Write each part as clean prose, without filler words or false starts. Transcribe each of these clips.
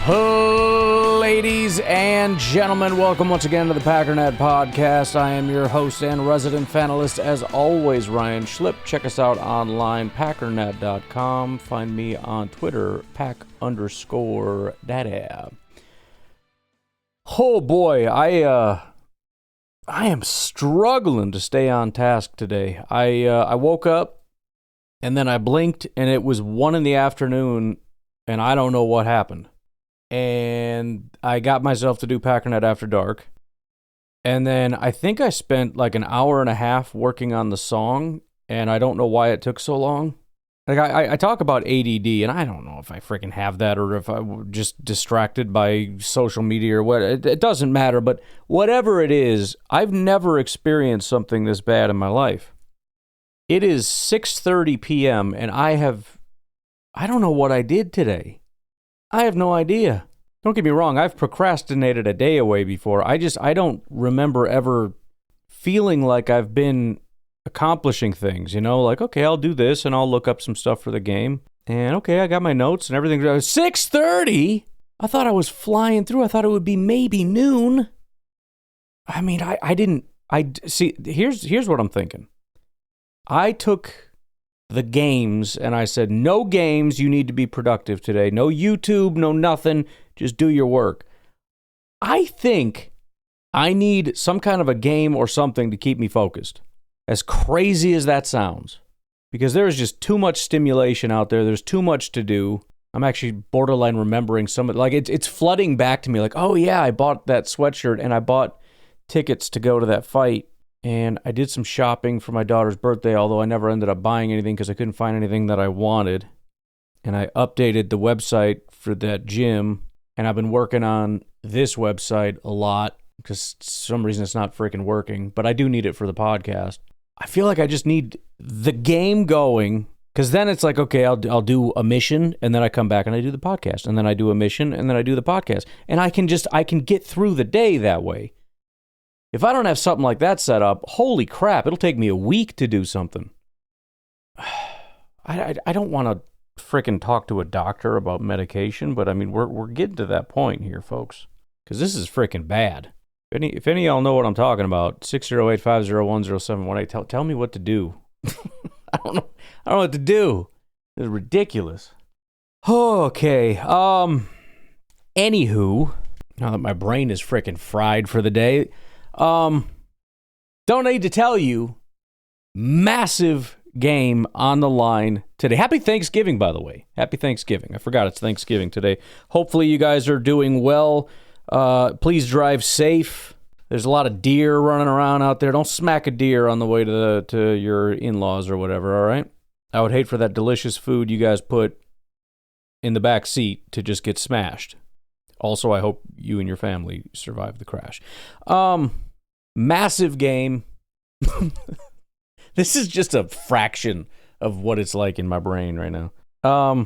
Ladies and gentlemen, welcome once again to the Packernet Podcast. I am your host and resident fanalist, as always, Ryan Schlipp. Check us out online, packernet.com. Find me on Twitter, pack_daddy. Oh boy, I am struggling to stay on task today. I woke up and then I blinked and it was 1 PM and I don't know what happened. And I got myself to do Packernet After Dark. And then I think I spent like an hour and a half working on the song, and I don't know why it took so long. Like I talk about ADD, and I don't know if I freaking have that or if I'm just distracted by social media or what. It doesn't matter, but whatever it is, I've never experienced something this bad in my life. It is 6:30 p.m., and I don't know what I did today. I have no idea. Don't get me wrong, I've procrastinated a day away before. I don't remember ever feeling like I've been accomplishing things, you know? Like, okay, I'll do this and I'll look up some stuff for the game. And okay, I got my notes and everything. 6:30? I thought I was flying through. I thought it would be maybe noon. I mean, here's what I'm thinking. I took the games, and I said, no games, you need to be productive today. No YouTube, no nothing, just do your work. I think I need some kind of a game or something to keep me focused. As crazy as that sounds. Because there's just too much stimulation out there, there's too much to do. I'm actually borderline remembering some of it. Like, it's flooding back to me, like, oh yeah, I bought that sweatshirt, and I bought tickets to go to that fight. And I did some shopping for my daughter's birthday, although I never ended up buying anything because I couldn't find anything that I wanted. And I updated the website for that gym, and I've been working on this website a lot because for some reason it's not freaking working, but I do need it for the podcast. I feel like I just need the game going, because then it's like, okay, I'll do a mission, and then I come back and I do the podcast, and then I do a mission, and then I do the podcast. And I can get through the day that way. If I don't have something like that set up, holy crap, it'll take me a week to do something. I don't want to frickin' talk to a doctor about medication, but I mean, we're getting to that point here, folks, because this is frickin' bad. If any of y'all know what I'm talking about, 608-501-0718, tell me what to do. I don't know what to do. It's ridiculous. Okay, anywho, now that my brain is frickin' fried for the day, don't need to tell you, massive game on the line today. Happy Thanksgiving, by the way. Happy Thanksgiving. I forgot it's Thanksgiving today. Hopefully you guys are doing well. Please drive safe. There's a lot of deer running around out there. Don't smack a deer on the way to your in-laws or whatever, all right? I would hate for that delicious food you guys put in the back seat to just get smashed. Also, I hope you and your family survive the crash. Massive game. This is just a fraction of what it's like in my brain right now. I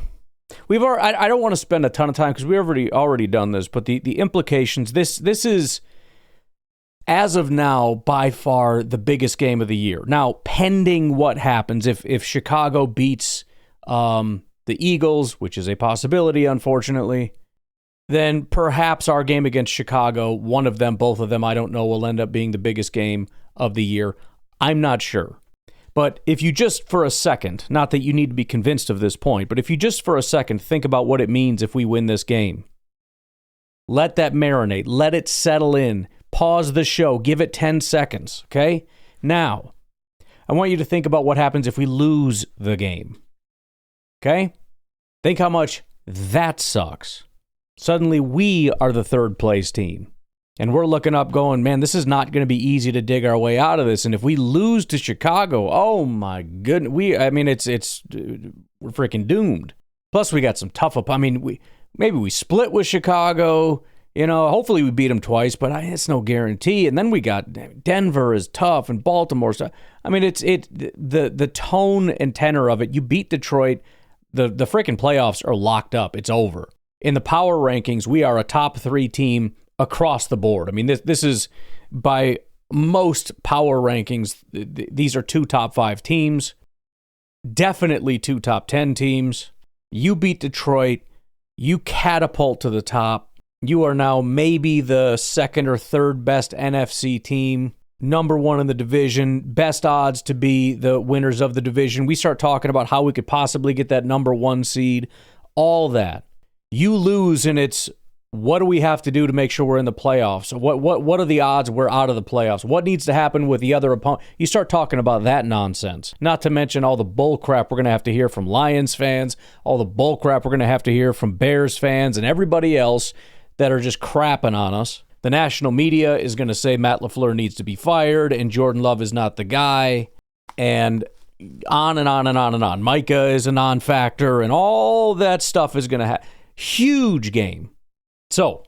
don't want to spend a ton of time because we've already done this, but the implications, this is, as of now, by far the biggest game of the year. Now, pending what happens, if Chicago beats the Eagles, which is a possibility, unfortunately, then perhaps our game against Chicago, one of them, both of them, I don't know, will end up being the biggest game of the year. I'm not sure. But if you just for a second, not that you need to be convinced of this point, but if you just for a second think about what it means if we win this game, let that marinate, let it settle in, pause the show, give it 10 seconds, okay? Now, I want you to think about what happens if we lose the game, okay? Think how much that sucks. Suddenly, we are the third place team. And we're looking up going, man, this is not going to be easy to dig our way out of this. And if we lose to Chicago, oh my goodness, we're freaking doomed. Plus, we got some tough maybe we split with Chicago. You know, hopefully we beat them twice, but it's no guarantee. And then we got Denver is tough and Baltimore. So, I mean, the tone and tenor of it. You beat Detroit, the freaking playoffs are locked up. It's over. In the power rankings, we are a top 3 team across the board. I mean, this is, by most power rankings, these are 2 top 5 teams. Definitely 2 top 10 teams. You beat Detroit. you catapult to the top. You are now maybe the second or third best NFC team, number one in the division, best odds to be the winners of the division. We start talking about how we could possibly get that number one seed, all that. You lose, and it's, what do we have to do to make sure we're in the playoffs? What are the odds we're out of the playoffs? What needs to happen with the other opponent? You start talking about that nonsense. Not to mention all the bull crap we're going to have to hear from Lions fans, all the bull crap we're going to have to hear from Bears fans and everybody else that are just crapping on us. The national media is going to say Matt LaFleur needs to be fired and Jordan Love is not the guy, and on and on and on and on. Micah is a non-factor, and all that stuff is going to have huge game. So,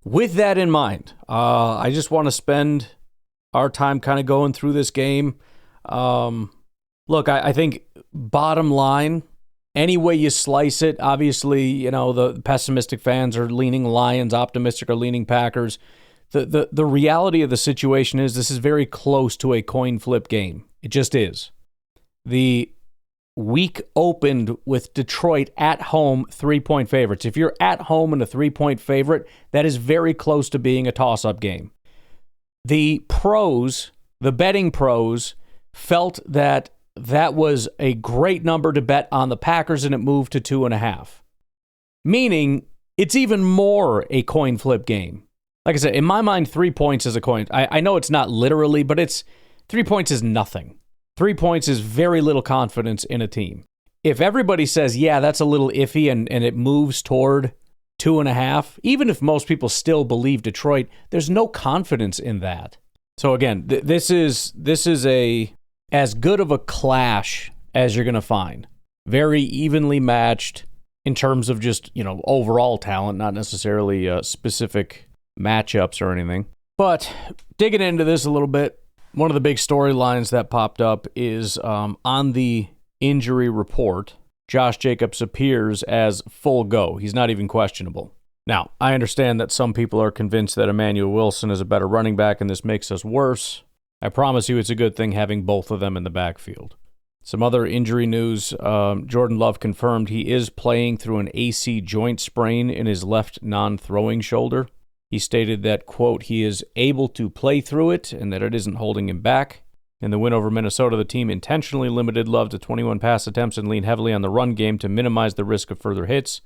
with that in mind, I just want to spend our time kind of going through this game. Look, I think bottom line, any way you slice it, obviously, you know, the pessimistic fans are leaning Lions, optimistic are leaning Packers. The reality of the situation is this is very close to a coin flip game. It just is. The week opened with Detroit at home 3-point favorites. If you're at home and a 3-point favorite, that is very close to being a toss-up game. The pros, the betting pros, felt that was a great number to bet on the Packers, and it moved to 2.5. Meaning, it's even more a coin flip game. Like I said, in my mind, 3 points is a coin. I know it's not literally, but 3 points is nothing. 3 points is very little confidence in a team. If everybody says, yeah, that's a little iffy, and it moves toward 2.5, even if most people still believe Detroit, there's no confidence in that. So again, this is as good of a clash as you're going to find. Very evenly matched in terms of just, you know, overall talent, not necessarily specific matchups or anything. But digging into this a little bit, one of the big storylines that popped up is on the injury report, Josh Jacobs appears as full go. He's not even questionable. Now, I understand that some people are convinced that Emmanuel Wilson is a better running back and this makes us worse. I promise you it's a good thing having both of them in the backfield. Some other injury news, Jordan Love confirmed he is playing through an AC joint sprain in his left non-throwing shoulder. He stated that, quote, he is able to play through it and that it isn't holding him back. In the win over Minnesota, the team intentionally limited Love to 21 pass attempts and leaned heavily on the run game to minimize the risk of further hits.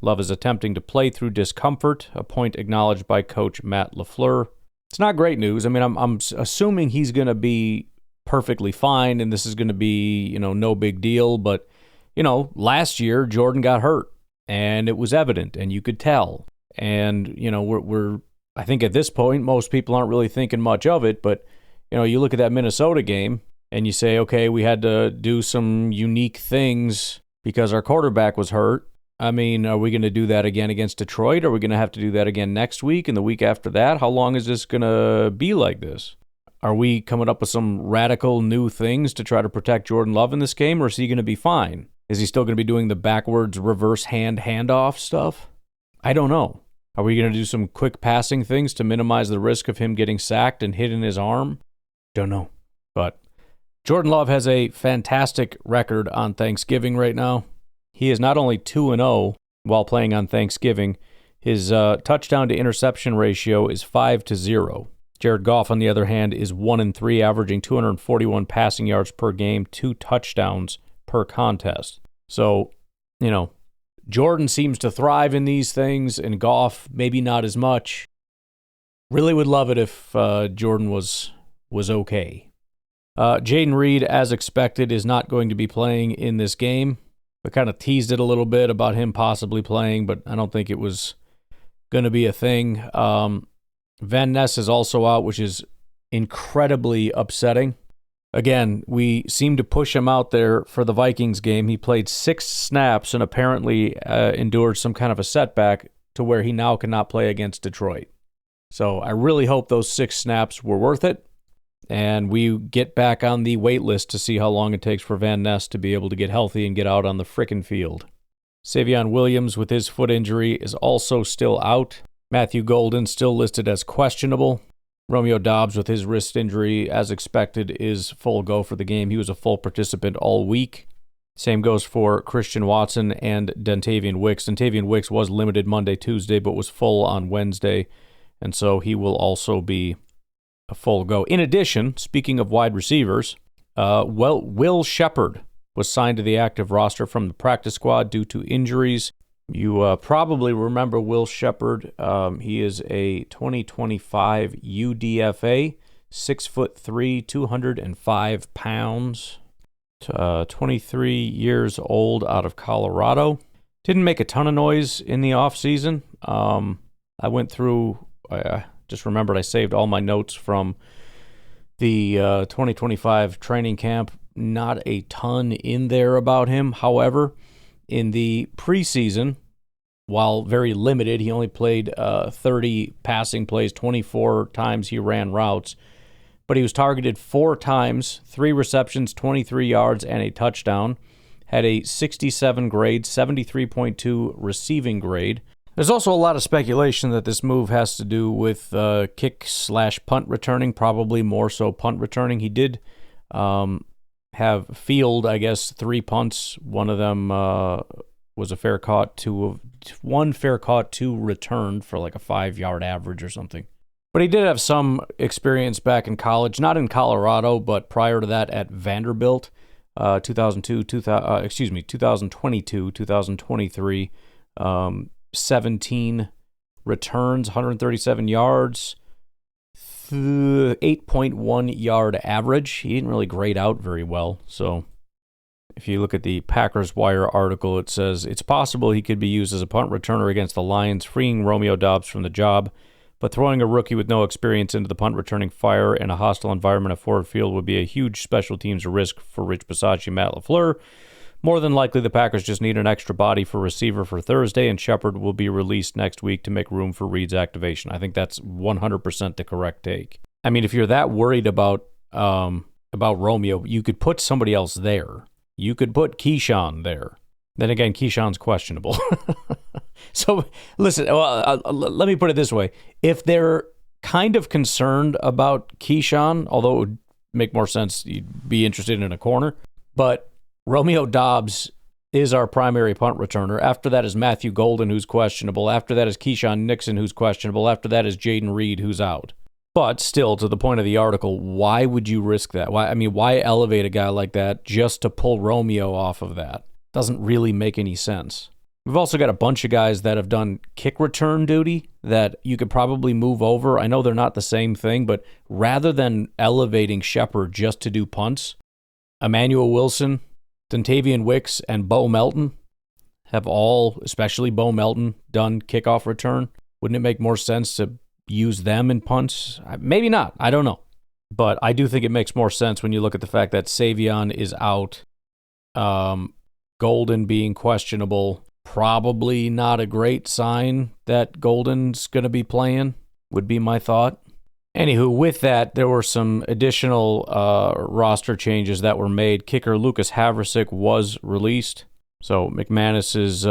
Love is attempting to play through discomfort, a point acknowledged by coach Matt LaFleur. It's not great news. I mean, I'm assuming he's going to be perfectly fine and this is going to be, you know, no big deal. But, you know, last year Jordan got hurt and it was evident and you could tell. And, you know, we're I think at this point, most people aren't really thinking much of it. But, you know, you look at that Minnesota game and you say, okay, we had to do some unique things because our quarterback was hurt. I mean, are we going to do that again against Detroit? Are we going to have to do that again next week and the week after that? How long is this going to be like this? Are we coming up with some radical new things to try to protect Jordan Love in this game, or is he going to be fine? Is he still going to be doing the backwards reverse handoff stuff? I don't know. Are we going to do some quick passing things to minimize the risk of him getting sacked and hit in his arm? Don't know. But Jordan Love has a fantastic record on Thanksgiving right now. He is not only 2-0 while playing on Thanksgiving, his touchdown to interception ratio is 5-0. Jared Goff, on the other hand, is 1-3, averaging 241 passing yards per game, 2 touchdowns per contest. So, you know, Jordan seems to thrive in these things, and Goff maybe not as much. Really would love it if Jordan was okay. Jaden Reed, as expected, is not going to be playing in this game. We kind of teased it a little bit about him possibly playing, but I don't think it was going to be a thing. Van Ness is also out, which is incredibly upsetting. Again, we seem to push him out there for the Vikings game. He played 6 snaps and apparently endured some kind of a setback to where he now cannot play against Detroit. So I really hope those 6 snaps were worth it, and we get back on the wait list to see how long it takes for Van Ness to be able to get healthy and get out on the frickin' field. Savion Williams, with his foot injury, is also still out. Matthew Golden, still listed as questionable. Romeo Doubs, with his wrist injury, as expected, is full go for the game. He was a full participant all week. Same goes for Christian Watson and Dontavian Wicks. Dontavian Wicks was limited Monday, Tuesday, but was full on Wednesday, and so he will also be a full go. In addition, speaking of wide receivers, Will Shepard was signed to the active roster from the practice squad due to injuries. You probably remember Will Shepard. He is a 2025 UDFA, 6'3", 205 pounds. 23 years old, out of Colorado. Didn't make a ton of noise in the offseason. I went through, I just remembered I saved all my notes from the 2025 training camp. Not a ton in there about him. However, in the preseason, while very limited, he only played 30 passing plays, 24 times he ran routes. But he was targeted 4 times, 3 receptions, 23 yards, and a touchdown. Had a 67 grade, 73.2 receiving grade. There's also a lot of speculation that this move has to do with kick/punt returning, probably more so punt returning. He did have field, I guess, 3 punts. One of them was a fair caught, 2 returned for like a 5-yard average or something. But he did have some experience back in college, not in Colorado, but prior to that at Vanderbilt, 2022, 2023, 17 returns, 137 yards, 8.1 yard average. He didn't really grade out very well. So if you look at the Packers Wire article, it says it's possible he could be used as a punt returner against the Lions, freeing Romeo Doubs from the job. But throwing a rookie with no experience into the punt returning fire in a hostile environment at Ford Field would be a huge special teams risk for Rich Bisaccia and Matt LaFleur. More than likely, the Packers just need an extra body for receiver for Thursday, and Shepard will be released next week to make room for Reed's activation. I think that's 100% the correct take. I mean, if you're that worried about Romeo, you could put somebody else there. You could put Keyshawn there. Then again, Keyshawn's questionable. So, listen, let me put it this way. If they're kind of concerned about Keyshawn, although it would make more sense you'd be interested in a corner, but Romeo Doubs is our primary punt returner. After that is Matthew Golden, who's questionable. After that is Keyshawn Nixon, who's questionable. After that is Jaden Reed, who's out. But still, to the point of the article, why would you risk that? Why elevate a guy like that just to pull Romeo off of that? Doesn't really make any sense. We've also got a bunch of guys that have done kick return duty that you could probably move over. I know they're not the same thing, but rather than elevating Shepard just to do punts, Emmanuel Wilson, Dontavian Wicks, and Bo Melton have all, especially Bo Melton, done kickoff return. Wouldn't it make more sense to use them in punts? Maybe not. I don't know. But I do think it makes more sense when you look at the fact that Savion is out, Golden being questionable. Probably not a great sign that Golden's going to be playing, would be my thought. Anywho, with that, there were some additional roster changes that were made. Kicker Lucas Havrasik was released. So McManus is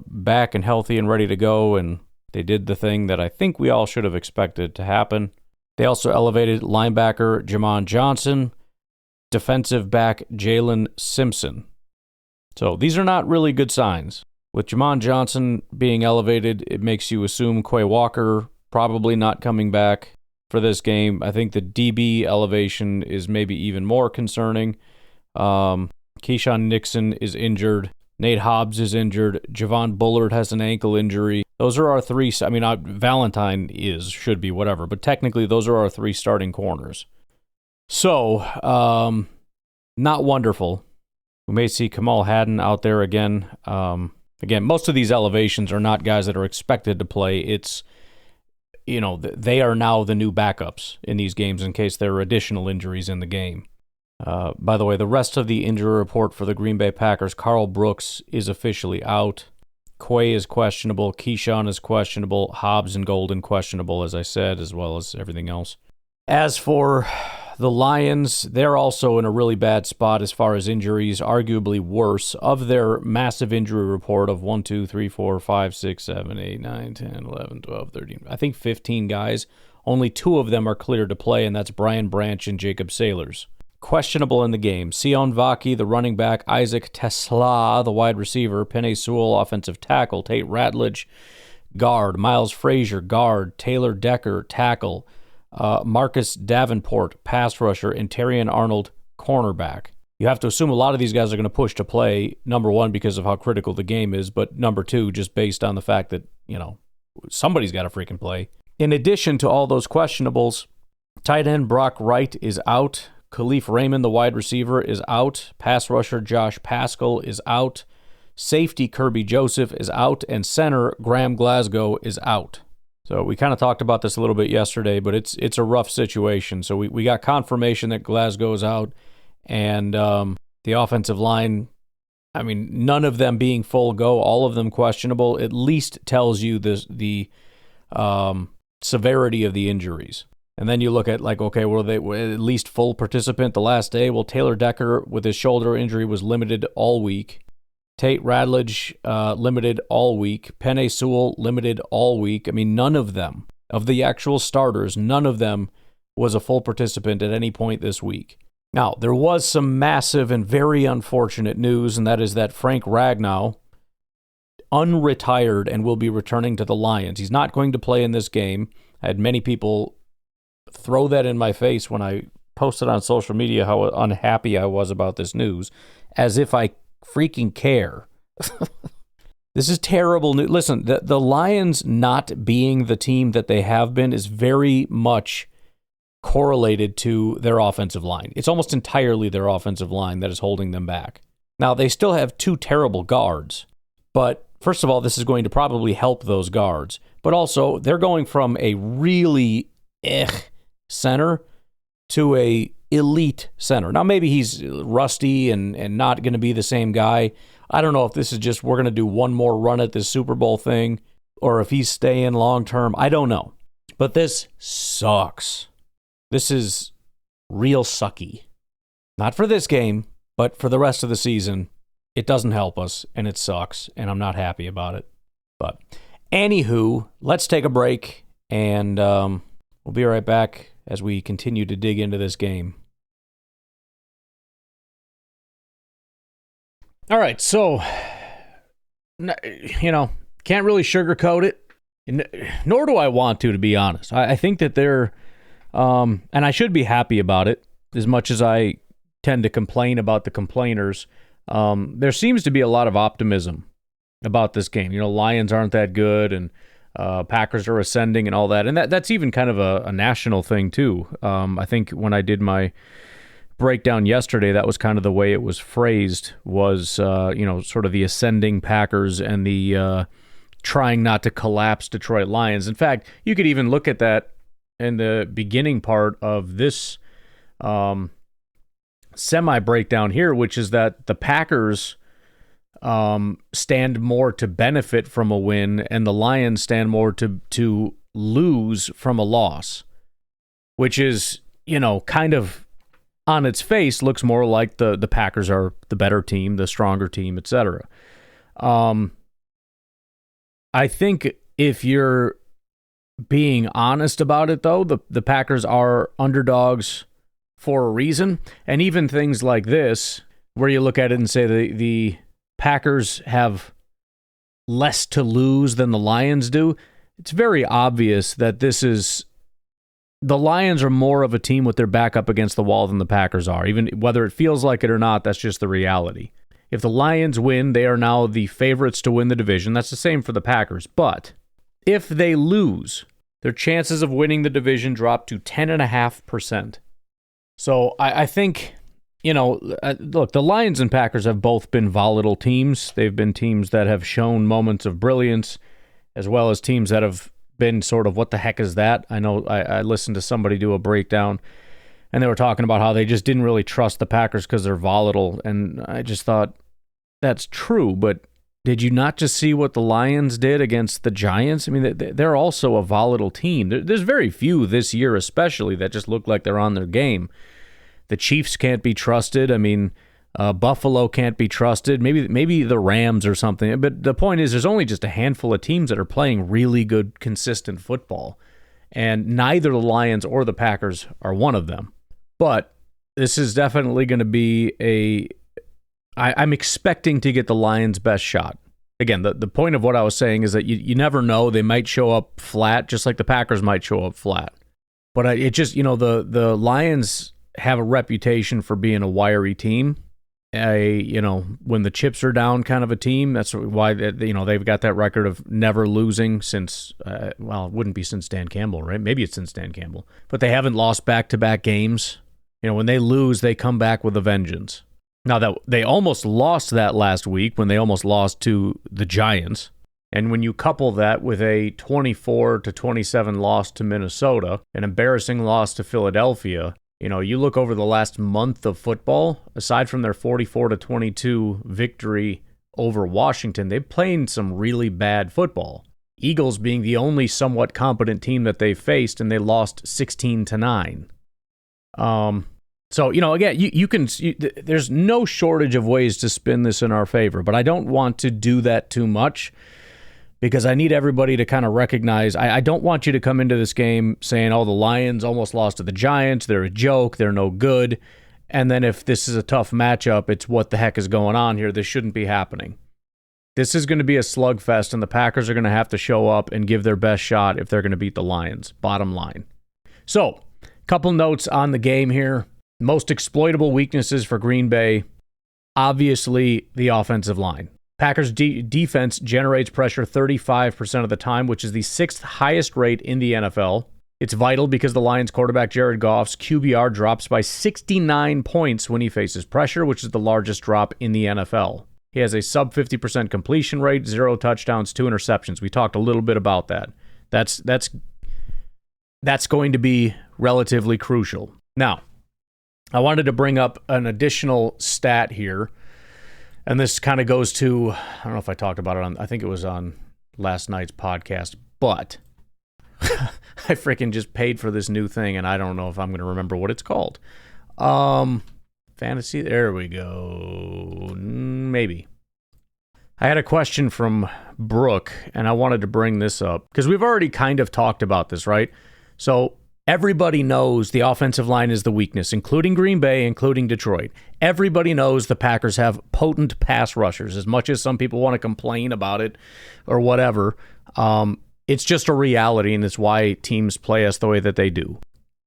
back and healthy and ready to go, and they did the thing that I think we all should have expected to happen. They also elevated linebacker Jamon Johnson, defensive back Jalen Simpson. So these are not really good signs. With Jamon Johnson being elevated, it makes you assume Quay Walker probably not coming back for this game. I think the DB elevation is maybe even more concerning. Keyshawn Nixon is injured. Nate Hobbs is injured. Javon Bullard has an ankle injury. Those are our 3. Valentine should be, whatever. But technically, those are our 3 starting corners. So, not wonderful. We may see Kamal Haddon out there again. Again, most of these elevations are not guys that are expected to play. It's, they are now the new backups in these games in case there are additional injuries in the game. By the way, the rest of the injury report for the Green Bay Packers, Carl Brooks is officially out. Quay is questionable. Keyshawn is questionable. Hobbs and Golden questionable, as I said, as well as everything else. As for the Lions, they're also in a really bad spot as far as injuries, arguably worse. Of their massive injury report of 1, 2, 3, 4, 5, 6, 7, 8, 9, 10, 11, 12, 13, I think 15 guys, only 2 of them are cleared to play, and that's Brian Branch and Jacob Sailors. questionable in the game. Sion Vaki, the running back. Isaac Tesla, the wide receiver. Penei Sewell, offensive tackle. Tate Ratledge, guard. Miles Frazier, guard. Taylor Decker, tackle. Marcus Davenport, pass rusher. And Terrion Arnold, cornerback. You have to assume a lot of these guys are going to push to play, number one, because of how critical the game is, but number two, just based on the fact that, somebody's got to freaking play. In addition to all those questionables, tight end Brock Wright is out. Khalif Raymond, the wide receiver, is out. Pass rusher Josh Paschal is out. Safety Kirby Joseph is out. And center Graham Glasgow is out. So we kind of talked about this a little bit yesterday, but it's a rough situation. So we got confirmation that Glasgow is out. And the offensive line, none of them being full go, all of them questionable, at least tells you the severity of the injuries. And then you look at were they at least full participant the last day? Well, Taylor Decker with his shoulder injury was limited all week. Tate Ratledge limited all week. Penei Sewell limited all week. None of them, of the actual starters, none of them was a full participant at any point this week. Now, there was some massive and very unfortunate news, and that is that Frank Ragnow, unretired and will be returning to the Lions. He's not going to play in this game. I had many people throw that in my face when I posted on social media how unhappy I was about this news, as if I freaking care. This is terrible news. Listen, the Lions not being the team that they have been is very much correlated to their offensive line. It's almost entirely their offensive line that is holding them back. Now, they still have two terrible guards, but first of all, this is going to probably help those guards. But also, they're going from a really center to a elite center. Now, maybe he's rusty and not going to be the same guy. I don't know if this is just we're going to do one more run at this Super Bowl thing, or if he's staying long term. I don't know. But this sucks. This is real sucky. Not for this game, but for the rest of the season. It doesn't help us, and it sucks, and I'm not happy about it. But anywho, let's take a break, and we'll be right back as we continue to dig into this game. All right, so, can't really sugarcoat it, nor do I want to be honest. I think that they're... and I should be happy about it, as much as I tend to complain about the complainers. There seems to be a lot of optimism about this game. Lions aren't that good, and Packers are ascending and all that. And that's even kind of a national thing, too. I think when I did my breakdown yesterday, that was kind of the way it was phrased, was, sort of the ascending Packers and the trying not to collapse Detroit Lions. In fact, you could even look at that in the beginning part of this semi-breakdown here, which is that the Packers stand more to benefit from a win, and the Lions stand more to lose from a loss, which is, kind of on its face looks more like the Packers are the better team, the stronger team, etc. I think if you're being honest about it, though, the Packers are underdogs for a reason. And even things like this, where you look at it and say the Packers have less to lose than the Lions do, it's very obvious that the Lions are more of a team with their back up against the wall than the Packers are. Even whether it feels like it or not, that's just the reality. If the Lions win, they are now the favorites to win the division. That's the same for the Packers. But if they lose, their chances of winning the division drop to 10.5%. So I think, look, the Lions and Packers have both been volatile teams. They've been teams that have shown moments of brilliance, as well as teams that have been sort of, what the heck is that? I know I listened to somebody do a breakdown, and they were talking about how they just didn't really trust the Packers because they're volatile. And I just thought, that's true, but did you not just see what the Lions did against the Giants? They're also a volatile team. There's very few this year especially that just look like they're on their game. The Chiefs can't be trusted. Buffalo can't be trusted. Maybe the Rams or something. But the point is, there's only just a handful of teams that are playing really good, consistent football. And neither the Lions or the Packers are one of them. But this is definitely going to be I'm expecting to get the Lions' best shot. Again, the point of what I was saying is that you never know. They might show up flat, just like the Packers might show up flat. But it just, the Lions have a reputation for being a wiry team. When the chips are down kind of a team. That's why, they've got that record of never losing since, it wouldn't be since Dan Campbell, right? Maybe it's since Dan Campbell. But they haven't lost back-to-back games. When they lose, they come back with a vengeance. Now, that they almost lost that last week when they almost lost to the Giants. And when you couple that with a 24-27 loss to Minnesota, an embarrassing loss to Philadelphia, you look over the last month of football, aside from their 44-22 victory over Washington, they've played some really bad football. Eagles being the only somewhat competent team that they've faced, and they lost 16-9. So, again, you can. There's no shortage of ways to spin this in our favor, but I don't want to do that too much because I need everybody to kind of recognize. I don't want you to come into this game saying, "Oh, the Lions almost lost to the Giants. They're a joke. They're no good." And then if this is a tough matchup, it's what the heck is going on here? This shouldn't be happening. This is going to be a slugfest, and the Packers are going to have to show up and give their best shot if they're going to beat the Lions. Bottom line. So, couple notes on the game here. Most exploitable weaknesses for Green Bay, obviously the offensive line. Packers defense generates pressure 35% of the time, which is the sixth highest rate in the NFL. It's vital because the Lions quarterback Jared Goff's QBR drops by 69 points when he faces pressure, which is the largest drop in the NFL. He has a sub 50% completion rate, 0 touchdowns, 2 interceptions. We talked a little bit about that. That's going to be relatively crucial. Now, I wanted to bring up an additional stat here, and this kind of goes to, I don't know if I talked about it I think it was on last night's podcast, but I freaking just paid for this new thing, and I don't know if I'm going to remember what it's called. Fantasy, there we go, maybe. I had a question from Brooke, and I wanted to bring this up, because we've already kind of talked about this, right? So, everybody knows the offensive line is the weakness, including Green Bay, including Detroit. Everybody knows the Packers have potent pass rushers. As much as some people want to complain about it or whatever, it's just a reality, and it's why teams play us the way that they do.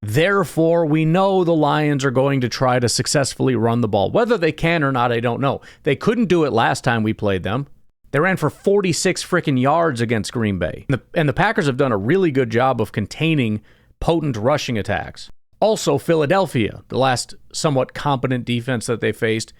Therefore, we know the Lions are going to try to successfully run the ball. Whether they can or not, I don't know. They couldn't do it last time we played them. They ran for 46 freaking yards against Green Bay. And the Packers have done a really good job of containing potent rushing attacks. Also, Philadelphia, the last somewhat competent defense that they faced,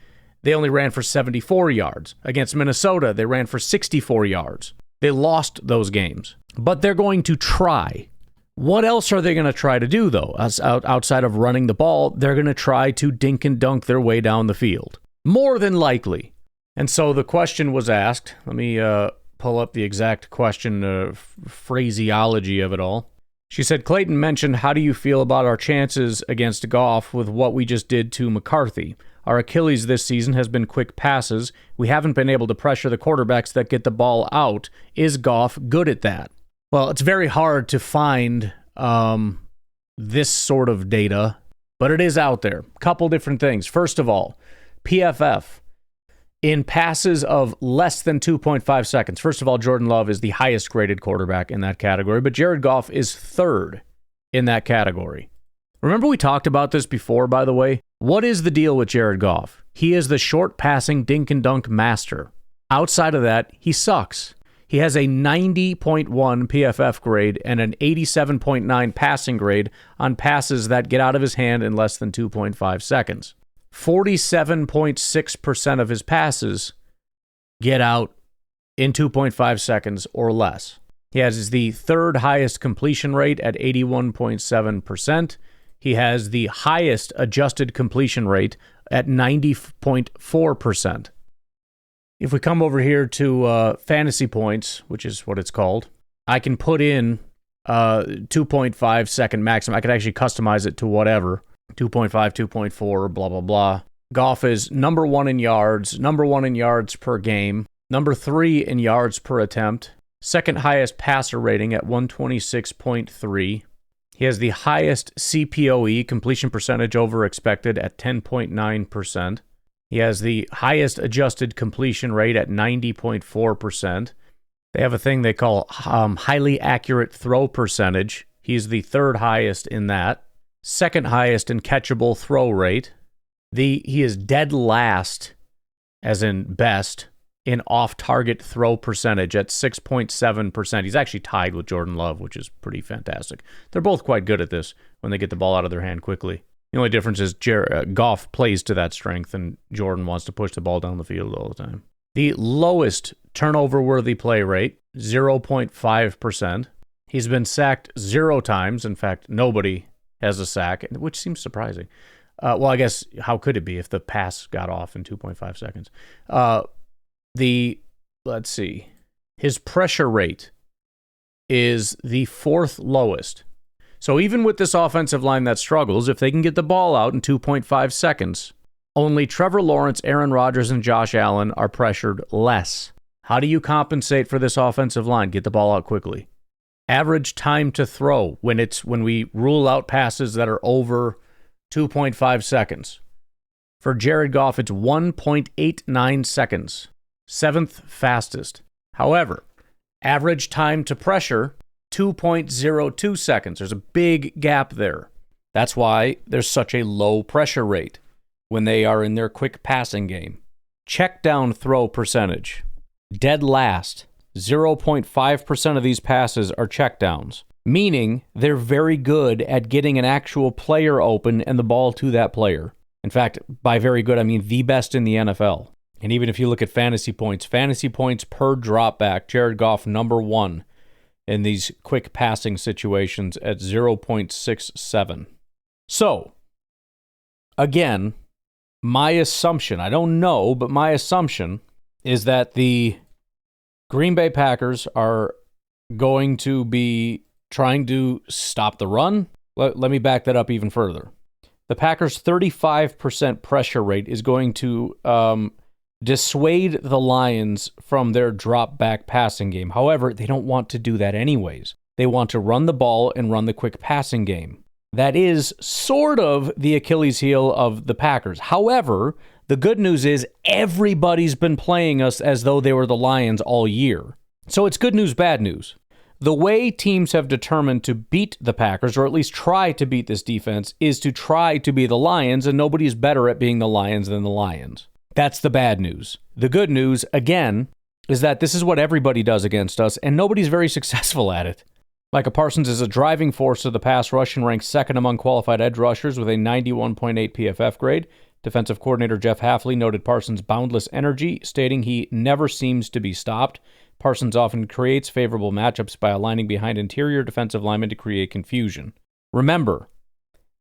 they only ran for 74 yards. Against Minnesota, they ran for 64 yards. They lost those games. But they're going to try. What else are they going to try to do, though? Outside of running the ball, they're going to try to dink and dunk their way down the field. More than likely. And so the question was asked. Let me pull up the exact question, phraseology of it all. She said, Clayton mentioned, how do you feel about our chances against Goff with what we just did to McCarthy? Our Achilles this season has been quick passes. We haven't been able to pressure the quarterbacks that get the ball out. Is Goff good at that? Well, it's very hard to find this sort of data, but it is out there. Couple different things. First of all, PFF. In passes of less than 2.5 seconds. First of all, Jordan Love is the highest graded quarterback in that category, but Jared Goff is third in that category. Remember we talked about this before, by the way? What is the deal with Jared Goff? He is the short passing dink and dunk master. Outside of that, he sucks. He has a 90.1 PFF grade and an 87.9 passing grade on passes that get out of his hand in less than 2.5 seconds. 47.6% of his passes get out in 2.5 seconds or less. He has the third highest completion rate at 81.7%. He has the highest adjusted completion rate at 90.4%. If we come over here to fantasy points, which is what it's called, I can put in 2.5 second maximum. I could actually customize it to whatever. 2.5, 2.4, blah, blah, blah. Goff is number one in yards per game, number 3 in yards per attempt, second highest passer rating at 126.3. He has the highest CPOE, completion percentage over expected, at 10.9%. He has the highest adjusted completion rate at 90.4%. They have a thing they call highly accurate throw percentage. He's the third highest in that. Second highest in catchable throw rate. He is dead last, as in best, in off-target throw percentage at 6.7%. He's actually tied with Jordan Love, which is pretty fantastic. They're both quite good at this when they get the ball out of their hand quickly. The only difference is Goff plays to that strength, and Jordan wants to push the ball down the field all the time. The lowest turnover-worthy play rate, 0.5%. He's been sacked 0 times. In fact, nobody has a sack, which seems surprising. Well, I guess, how could it be if the pass got off in 2.5 seconds? Let's see. His pressure rate is the 4th lowest. So even with this offensive line that struggles, if they can get the ball out in 2.5 seconds, only Trevor Lawrence, Aaron Rodgers, and Josh Allen are pressured less. How do you compensate for this offensive line? Get the ball out quickly. Average time to throw when we rule out passes that are over 2.5 seconds. For Jared Goff, it's 1.89 seconds. 7th fastest. However, average time to pressure, 2.02 seconds. There's a big gap there. That's why there's such a low pressure rate when they are in their quick passing game. Check down throw percentage. Dead last. 0.5% of these passes are checkdowns, meaning they're very good at getting an actual player open and the ball to that player. In fact, by very good, I mean the best in the NFL. And even if you look at fantasy points per drop back, Jared Goff number 1 in these quick passing situations at 0.67. So, again, my assumption, I don't know, but my assumption is that the Green Bay Packers are going to be trying to stop the run. Let me back that up even further. The Packers' 35% pressure rate is going to dissuade the Lions from their drop-back passing game. However, they don't want to do that anyways. They want to run the ball and run the quick passing game. That is sort of the Achilles heel of the Packers. However, the good news is everybody's been playing us as though they were the Lions all year. So it's good news, bad news. The way teams have determined to beat the Packers, or at least try to beat this defense, is to try to be the Lions, and nobody's better at being the Lions than the Lions. That's the bad news. The good news, again, is that this is what everybody does against us, and nobody's very successful at it. Micah Parsons is a driving force of the pass rush and ranks second among qualified edge rushers with a 91.8 PFF grade. Defensive coordinator Jeff Hafley noted Parsons' boundless energy, stating he never seems to be stopped. Parsons often creates favorable matchups by aligning behind interior defensive linemen to create confusion. Remember,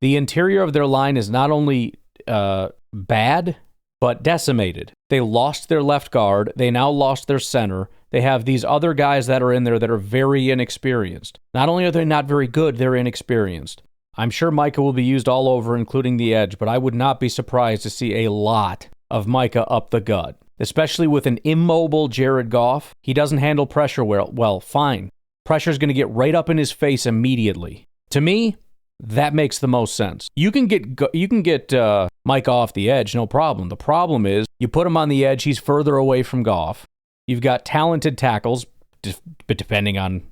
the interior of their line is not only bad, but decimated. They lost their left guard. They now lost their center. They have these other guys that are in there that are very inexperienced. Not only are they not very good, they're inexperienced. I'm sure Micah will be used all over, including the edge, but I would not be surprised to see a lot of Micah up the gut, especially with an immobile Jared Goff. He doesn't handle pressure well. Fine. Pressure's going to get right up in his face immediately. To me, that makes the most sense. You can get Micah off the edge, no problem. The problem is you put him on the edge, he's further away from Goff. You've got talented tackles, but depending on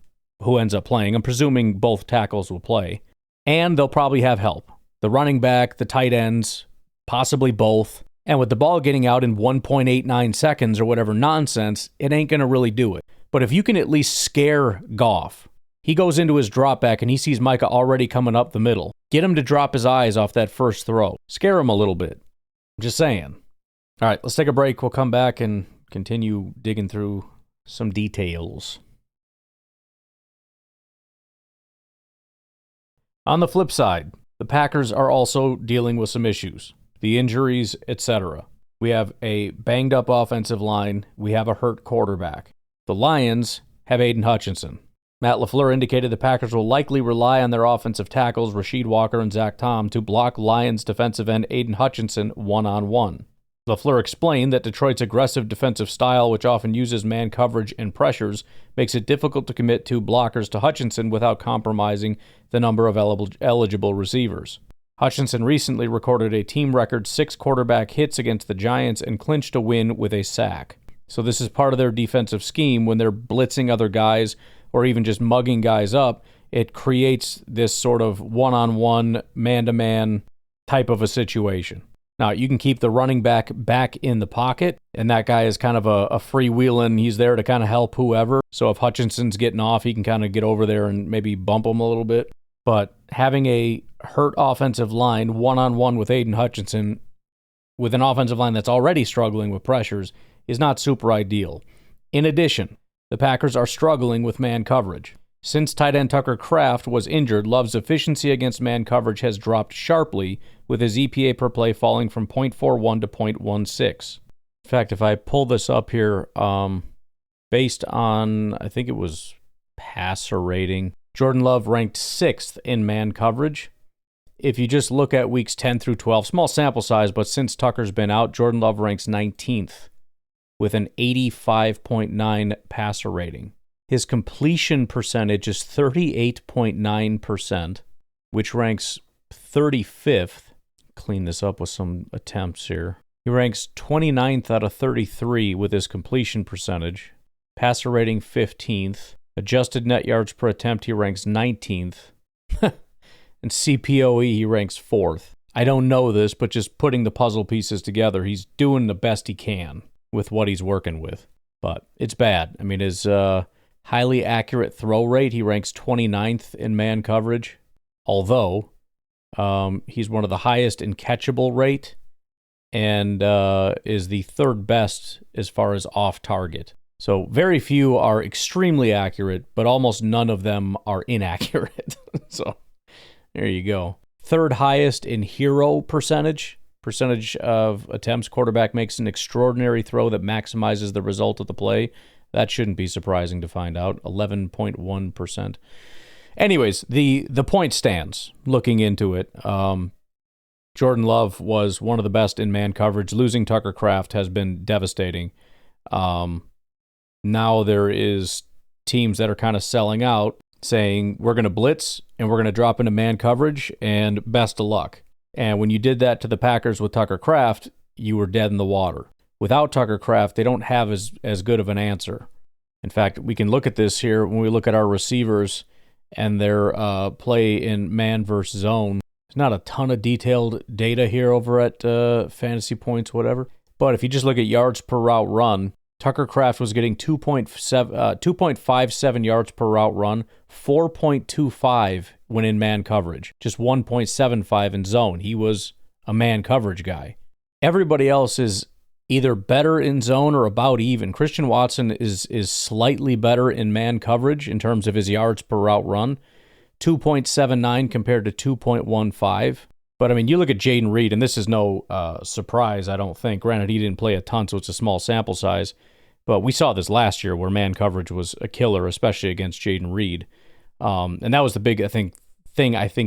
who ends up playing. I'm presuming both tackles will play. And they'll probably have help. The running back, the tight ends, possibly both. And with the ball getting out in 1.89 seconds or whatever nonsense, it ain't going to really do it. But if you can at least scare Goff, he goes into his drop back and he sees Micah already coming up the middle. Get him to drop his eyes off that first throw. Scare him a little bit. I'm just saying. All right, let's take a break. We'll come back and continue digging through some details. On the flip side, the Packers are also dealing with some issues. The injuries, etc. We have a banged-up offensive line. We have a hurt quarterback. The Lions have Aiden Hutchinson. Matt LaFleur indicated the Packers will likely rely on their offensive tackles, Rasheed Walker and Zach Tom, to block Lions defensive end Aiden Hutchinson one-on-one. LaFleur explained that Detroit's aggressive defensive style, which often uses man coverage and pressures, makes it difficult to commit two blockers to Hutchinson without compromising the number of eligible receivers. Hutchinson recently recorded a team record 6 quarterback hits against the Giants and clinched a win with a sack. So this is part of their defensive scheme. When they're blitzing other guys or even just mugging guys up, it creates this sort of one-on-one, man-to-man type of a situation. Now, you can keep the running back in the pocket, and that guy is kind of a freewheeling. He's there to kind of help whoever. So if Hutchinson's getting off, he can kind of get over there and maybe bump him a little bit. But having a hurt offensive line one-on-one with Aiden Hutchinson with an offensive line that's already struggling with pressures is not super ideal. In addition, the Packers are struggling with man coverage. Since tight end Tucker Kraft was injured, Love's efficiency against man coverage has dropped sharply, with his EPA per play falling from 0.41 to 0.16. In fact, if I pull this up here, based on, I think it was passer rating, Jordan Love ranked 6th in man coverage. If you just look at weeks 10 through 12, small sample size, but since Tucker's been out, Jordan Love ranks 19th with an 85.9 passer rating. His completion percentage is 38.9%, which ranks 35th. Clean this up with some attempts here. He ranks 29th out of 33 with his completion percentage. Passer rating 15th. Adjusted net yards per attempt, he ranks 19th. And CPOE, he ranks 4th. I don't know this, but just putting the puzzle pieces together, he's doing the best he can with what he's working with. But it's bad. I mean, his highly accurate throw rate, he ranks 29th in man coverage, although he's one of the highest in catchable rate and is the 3rd best as far as off target. So very few are extremely accurate, but almost none of them are inaccurate. So there you go. 3rd highest in hero percentage of attempts. Quarterback makes an extraordinary throw that maximizes the result of the play. That shouldn't be surprising to find out. 11.1%. Anyways, the point stands. Looking into it, Jordan Love was one of the best in man coverage. Losing Tucker Kraft has been devastating. Now there is teams that are kind of selling out, saying we're going to blitz and we're going to drop into man coverage and best of luck. And when you did that to the Packers with Tucker Kraft, you were dead in the water. Without Tucker Kraft, they don't have as good of an answer. In fact, we can look at this here when we look at our receivers and their play in man versus zone. There's not a ton of detailed data here over at Fantasy Points, whatever. But if you just look at yards per route run, Tucker Kraft was getting 2.57 yards per route run, 4.25 when in man coverage, just 1.75 in zone. He was a man coverage guy. Everybody else is either better in zone or about even. Christian Watson is slightly better in man coverage in terms of his yards per route run, 2.79 compared to 2.15. But, I mean, you look at Jaden Reed, and this is no surprise, I don't think. Granted, he didn't play a ton, so it's a small sample size. But we saw this last year where man coverage was a killer, especially against Jaden Reed. And that was the big, thing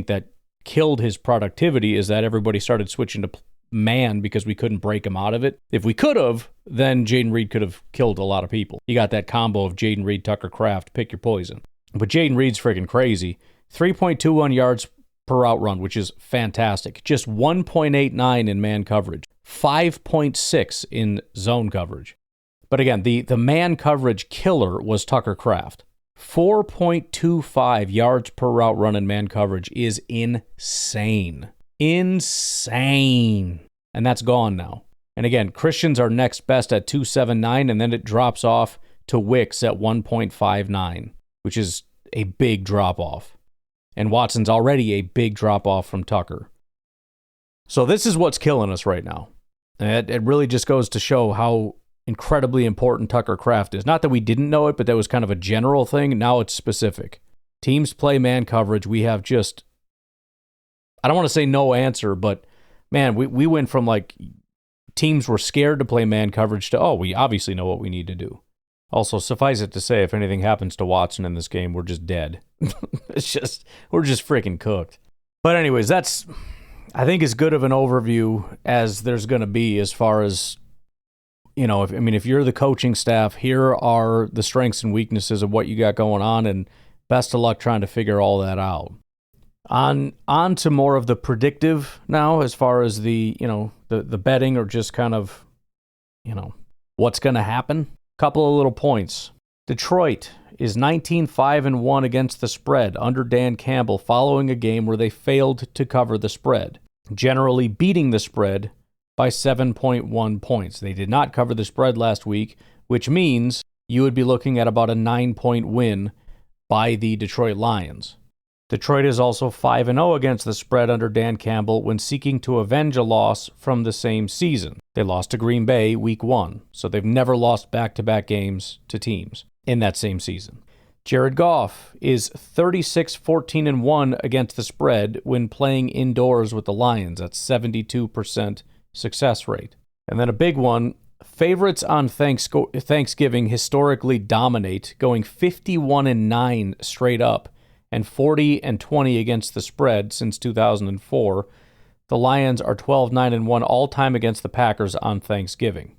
that killed his productivity, is that everybody started switching to man because we couldn't break him out of it. If we could have, then Jaden Reed could have killed a lot of people. You got that combo of Jaden Reed, Tucker Kraft, pick your poison. But Jaden Reed's freaking crazy. 3.21 yards per route run, which is fantastic. Just 1.89 in man coverage. 5.6 in zone coverage. But again, the man coverage killer was Tucker Kraft. 4.25 yards per route run in man coverage is insane. Insane. And that's gone now. And again, Christians are next best at 2.79, and then it drops off to Wicks at 1.59, which is a big drop-off. And Watson's already a big drop-off from Tucker. So this is what's killing us right now. And it really just goes to show how incredibly important Tucker Kraft is. Not that we didn't know it, but that was kind of a general thing. Now it's specific. Teams play man coverage. We have just, I don't want to say no answer, but man, we went from like teams were scared to play man coverage to, we obviously know what we need to do. Also, suffice it to say, if anything happens to Watson in this game, we're just dead. We're just freaking cooked. But anyways, that's I think as good of an overview as there's going to be as far as, if you're the coaching staff, here are the strengths and weaknesses of what you got going on, and best of luck trying to figure all that out. On to more of the predictive now, as far as the betting, or just kind of, what's going to happen. Couple of little points. Detroit is 19-5-1 against the spread under Dan Campbell following a game where they failed to cover the spread, generally beating the spread by 7.1 points. They did not cover the spread last week, which means you would be looking at about a 9-point win by the Detroit Lions. Detroit is also 5-0 against the spread under Dan Campbell when seeking to avenge a loss from the same season. They lost to Green Bay week 1, so they've never lost back-to-back games to teams in that same season. Jared Goff is 36-14-1 against the spread when playing indoors with the Lions. That's 72% success rate. And then a big one, favorites on Thanksgiving historically dominate, going 51-9 straight up and 40-20 against the spread since 2004. The Lions are 12-9-1 all-time against the Packers on Thanksgiving.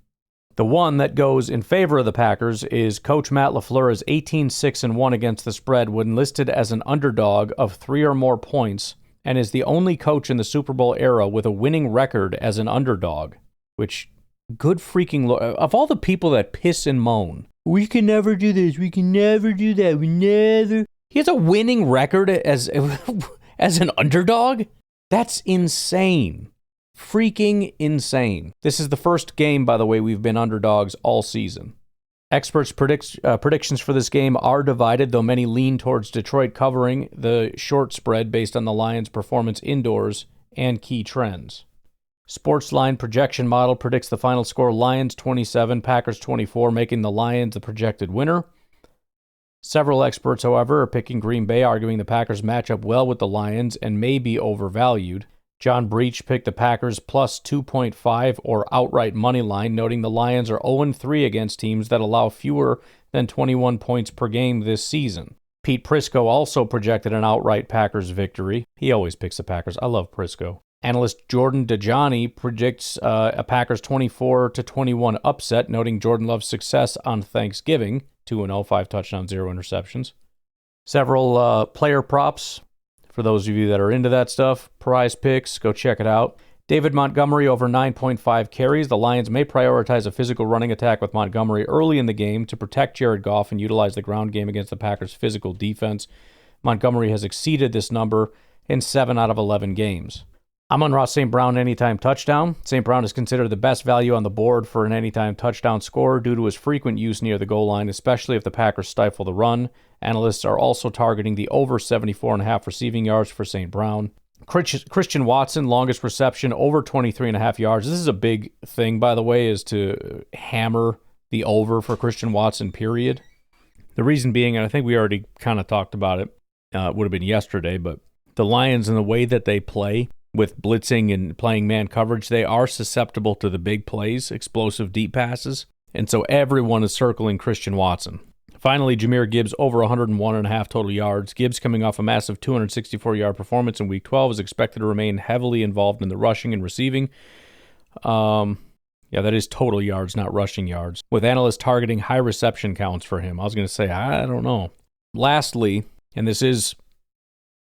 The one that goes in favor of the Packers is Coach Matt LaFleur's 18-6-1 against the spread when listed as an underdog of 3 or more points, and is the only coach in the Super Bowl era with a winning record as an underdog, which, good freaking of all the people that piss and moan, we can never do this, we can never do that, we never... He has a winning record as an underdog? That's insane. Freaking insane. This is the first game, by the way, we've been underdogs all season. Experts' predictions for this game are divided, though many lean towards Detroit covering the short spread based on the Lions' performance indoors and key trends. Sportsline projection model predicts the final score Lions 27, Packers 24, making the Lions the projected winner. Several experts, however, are picking Green Bay, arguing the Packers match up well with the Lions and may be overvalued. John Breach picked the Packers plus 2.5 or outright money line, noting the Lions are 0-3 against teams that allow fewer than 21 points per game this season. Pete Prisco also projected an outright Packers victory. He always picks the Packers. I love Prisco. Analyst Jordan Dajani predicts a Packers 24-21 upset, noting Jordan Love's success on Thanksgiving, 2-0, 5 touchdowns, 0 interceptions. Several player props. For those of you that are into that stuff, Prize Picks, go check it out. David Montgomery over 9.5 carries. The Lions may prioritize a physical running attack with Montgomery early in the game to protect Jared Goff and utilize the ground game against the Packers' physical defense. Montgomery has exceeded this number in 7 out of 11 games. I'm on Ross St. Brown anytime touchdown. St. Brown is considered the best value on the board for an anytime touchdown scorer due to his frequent use near the goal line, especially if the Packers stifle the run. Analysts are also targeting the over 74.5 receiving yards for St. Brown. Christian Watson, longest reception, over 23.5 yards. This is a big thing, by the way, is to hammer the over for Christian Watson, period. The reason being, and I think we already kind of talked about it, would have been yesterday, but the Lions and the way that they play with blitzing and playing man coverage, they are susceptible to the big plays, explosive deep passes, and so everyone is circling Christian Watson. Finally, Jahmyr Gibbs over 101.5 total yards. Gibbs, coming off a massive 264-yard performance in Week 12, is expected to remain heavily involved in the rushing and receiving. Yeah, that is total yards, not rushing yards, with analysts targeting high reception counts for him. I was going to say, I don't know. Lastly, and this is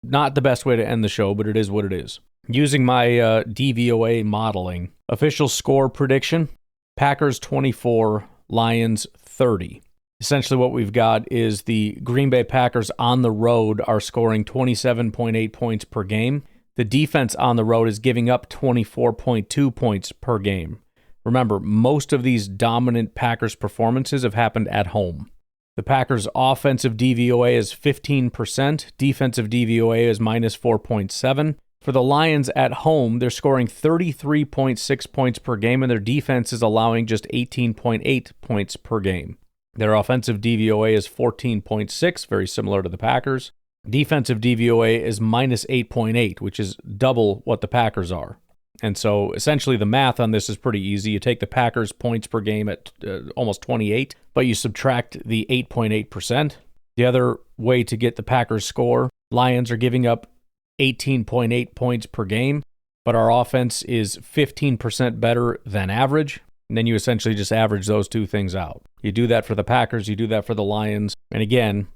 not the best way to end the show, but it is what it is. Using my DVOA modeling, official score prediction, Packers 24, Lions 30. Essentially what we've got is the Green Bay Packers on the road are scoring 27.8 points per game. The defense on the road is giving up 24.2 points per game. Remember, most of these dominant Packers performances have happened at home. The Packers' offensive DVOA is 15%, defensive DVOA is minus 4.7. For the Lions at home, they're scoring 33.6 points per game, and their defense is allowing just 18.8 points per game. Their offensive DVOA is 14.6, very similar to the Packers. Defensive DVOA is minus 8.8, which is double what the Packers are. And so essentially the math on this is pretty easy. You take the Packers' points per game at almost 28, but you subtract the 8.8%. The other way to get the Packers score, Lions are giving up 18.8 points per game. but our offense is 15% better than average. And then you essentially just average those two things out. You do that for the Packers, you do that for the Lions, and again,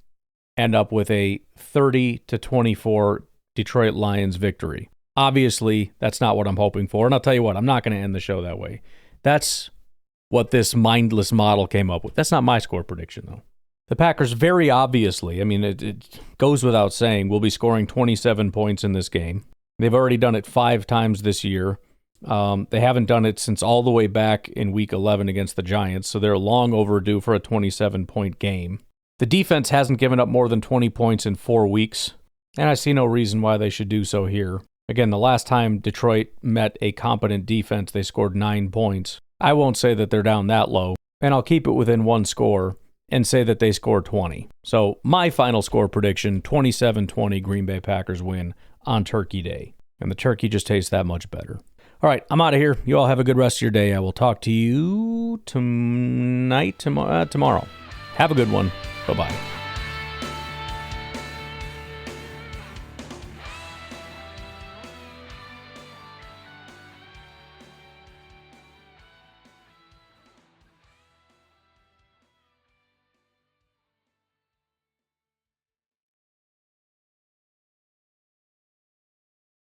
end up with a 30-24 Detroit Lions victory. Obviously, that's not what I'm hoping for, and I'll tell you what, I'm not going to end the show that way. That's what this mindless model came up with. That's not my score prediction, though. The Packers very obviously, I mean, it goes without saying, will be scoring 27 points in this game. They've already done it 5 times this year. They haven't done it since all the way back in Week 11 against the Giants, so they're long overdue for a 27-point game. The defense hasn't given up more than 20 points in 4 weeks, and I see no reason why they should do so here. Again, the last time Detroit met a competent defense, they scored 9 points. I won't say that they're down that low, and I'll keep it within one score and say that they score 20. So my final score prediction, 27-20 Green Bay Packers win on Turkey Day. And the turkey just tastes that much better. All right, I'm out of here. You all have a good rest of your day. I will talk to you tomorrow. Have a good one. Bye-bye.